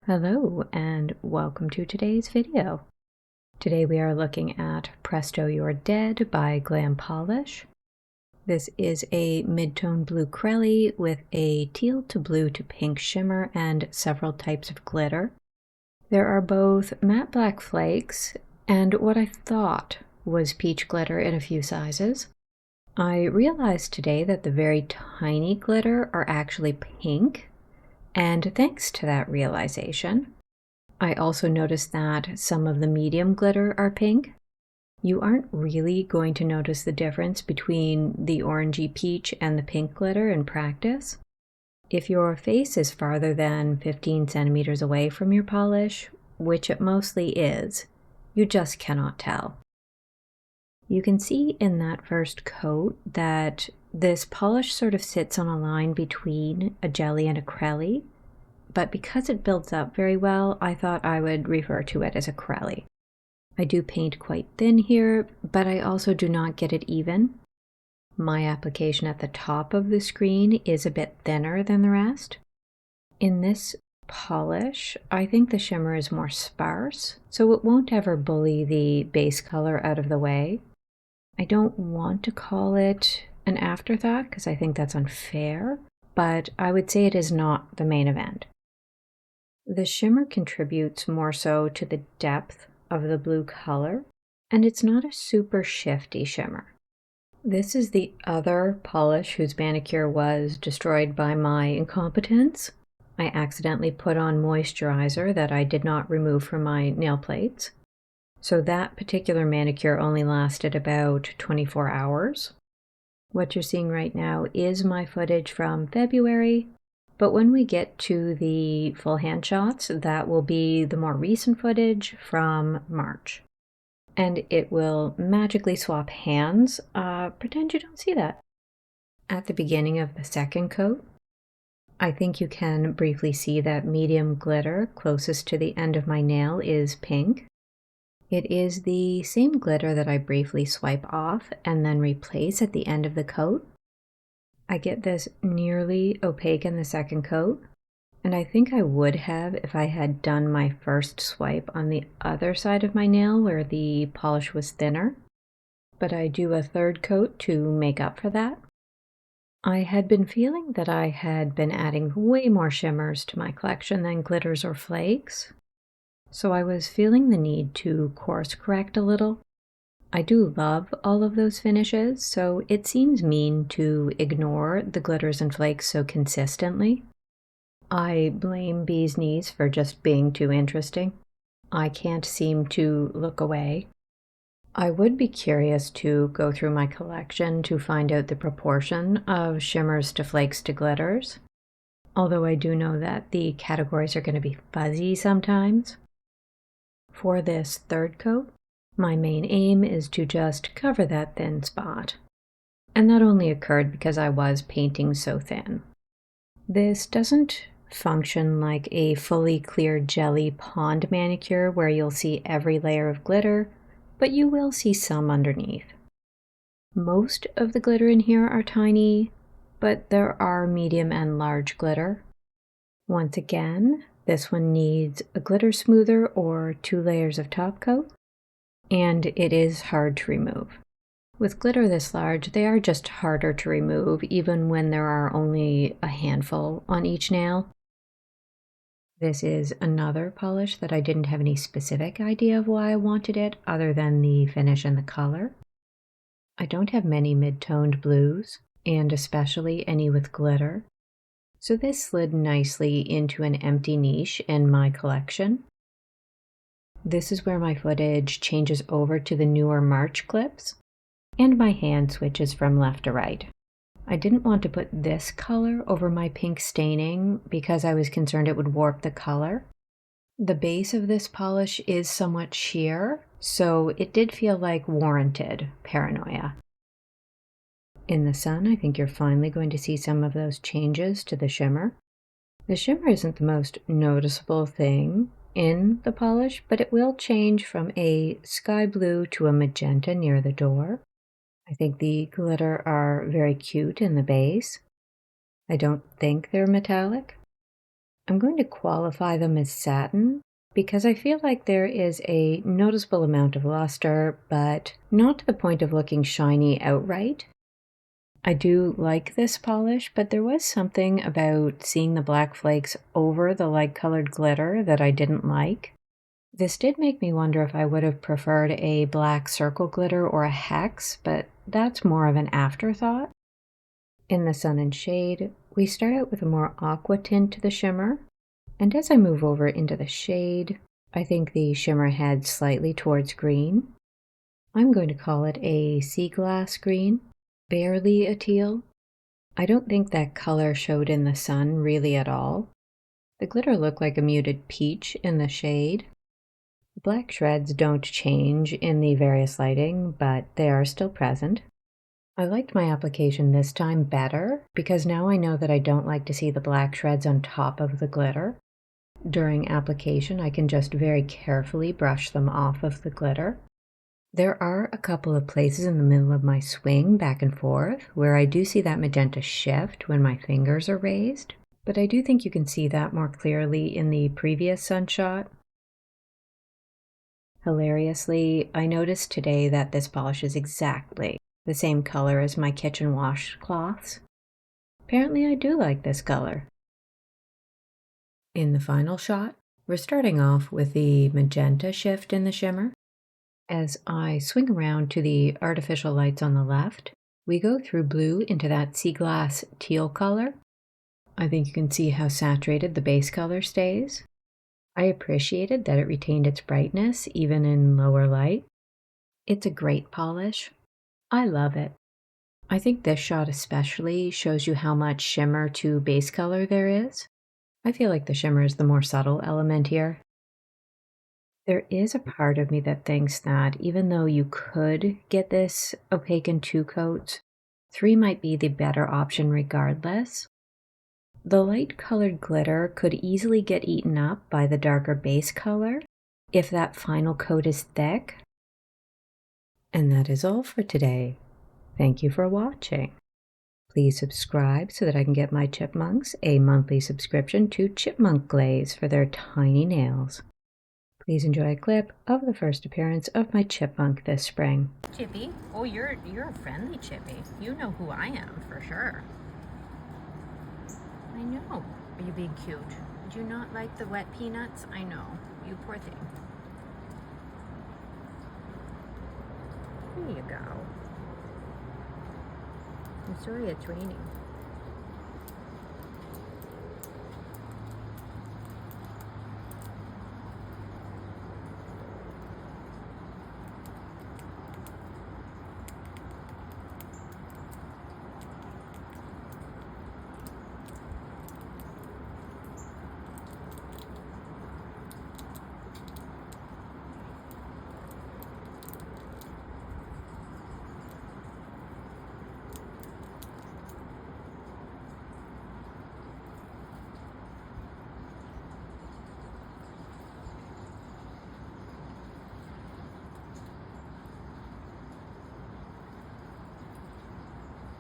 Hello and welcome to today's video. Today we are looking at Presto You're Dead by Glam Polish. This is a mid-tone blue crelly with a teal to blue to pink shimmer and several types of glitter. There are both matte black flakes and what I thought was peach glitter in a few sizes. I realized today that the very tiny glitter are actually pink. And thanks to that realization, I also noticed that some of the medium glitter are pink. You aren't really going to notice the difference between the orangey peach and the pink glitter in practice. If your face is farther than 15 centimeters away from your polish, which it mostly is, you just cannot tell. You can see in that first coat that this polish sort of sits on a line between a jelly and a crelly, but because it builds up very well, I thought I would refer to it as a crelly. I do paint quite thin here, but I also do not get it even. My application at the top of the screen is a bit thinner than the rest. In this polish, I think the shimmer is more sparse, so it won't ever bully the base color out of the way. I don't want to call it an afterthought because I think that's unfair, but I would say it is not the main event. The shimmer contributes more so to the depth of the blue color, and it's not a super shifty shimmer. This is the other polish whose manicure was destroyed by my incompetence. I accidentally put on moisturizer that I did not remove from my nail plates. So that particular manicure only lasted about 24 hours. What you're seeing right now is my footage from February, but when we get to the full hand shots, that will be the more recent footage from March. And it will magically swap hands. Pretend you don't see that. At the beginning of the second coat, I think you can briefly see that medium glitter closest to the end of my nail is pink. It is the same glitter that I briefly swipe off and then replace at the end of the coat. I get this nearly opaque in the second coat, and I think I would have if I had done my first swipe on the other side of my nail where the polish was thinner, but I do a third coat to make up for that. I had been feeling that I had been adding way more shimmers to my collection than glitters or flakes. So I was feeling the need to course correct a little. I do love all of those finishes, so it seems mean to ignore the glitters and flakes so consistently. I blame Bee's Knees for just being too interesting. I can't seem to look away. I would be curious to go through my collection to find out the proportion of shimmers to flakes to glitters, although I do know that the categories are going to be fuzzy sometimes. For this third coat, my main aim is to just cover that thin spot. And that only occurred because I was painting so thin. This doesn't function like a fully clear jelly pond manicure where you'll see every layer of glitter, but you will see some underneath. Most of the glitter in here are tiny, but there are medium and large glitter. Once again, this one needs a glitter smoother or 2 layers of top coat, and it is hard to remove. With glitter this large, they are just harder to remove even when there are only a handful on each nail. This is another polish that I didn't have any specific idea of why I wanted it other than the finish and the color. I don't have many mid-toned blues, and especially any with glitter. So this slid nicely into an empty niche in my collection. This is where my footage changes over to the newer March clips, and my hand switches from left to right. I didn't want to put this color over my pink staining because I was concerned it would warp the color. The base of this polish is somewhat sheer, so it did feel like warranted paranoia. In the sun, I think you're finally going to see some of those changes to the shimmer. The shimmer isn't the most noticeable thing in the polish, but it will change from a sky blue to a magenta near the door. I think the glitter are very cute in the base. I don't think they're metallic. I'm going to qualify them as satin because I feel like there is a noticeable amount of luster, but not to the point of looking shiny outright. I do like this polish, but there was something about seeing the black flakes over the light-colored glitter that I didn't like. This did make me wonder if I would have preferred a black circle glitter or a hex, but that's more of an afterthought. In the Sun and Shade, we start out with a more aqua tint to the shimmer, and as I move over into the shade, I think the shimmer heads slightly towards green. I'm going to call it a sea glass green, barely a teal. I don't think that color showed in the sun really at all. The glitter looked like a muted peach in the shade. The black shreds don't change in the various lighting, but they are still present. I liked my application this time better because now I know that I don't like to see the black shreds on top of the glitter. During application, I can just very carefully brush them off of the glitter. There are a couple of places in the middle of my swing back and forth where I do see that magenta shift when my fingers are raised, but I do think you can see that more clearly in the previous sun shot. Hilariously, I noticed today that this polish is exactly the same color as my kitchen washcloths. Apparently I do like this color. In the final shot, we're starting off with the magenta shift in the shimmer. As I swing around to the artificial lights on the left, we go through blue into that sea glass teal color. I think you can see how saturated the base color stays. I appreciated that it retained its brightness even in lower light. It's a great polish. I love it. I think this shot especially shows you how much shimmer to base color there is. I feel like the shimmer is the more subtle element here. There is a part of me that thinks that even though you could get this opaque in 2 coats, 3 might be the better option regardless. The light-colored glitter could easily get eaten up by the darker base color if that final coat is thick. And that is all for today. Thank you for watching. Please subscribe so that I can get my chipmunks a monthly subscription to Chipmunk Glaze for their tiny nails. Please enjoy a clip of the first appearance of my chipmunk this spring. Chippy. Oh, you're a friendly Chippy. You know who I am for sure. I know. Are you being cute? Do you not like the wet peanuts? I know. You poor thing. There you go. I'm sorry it's raining.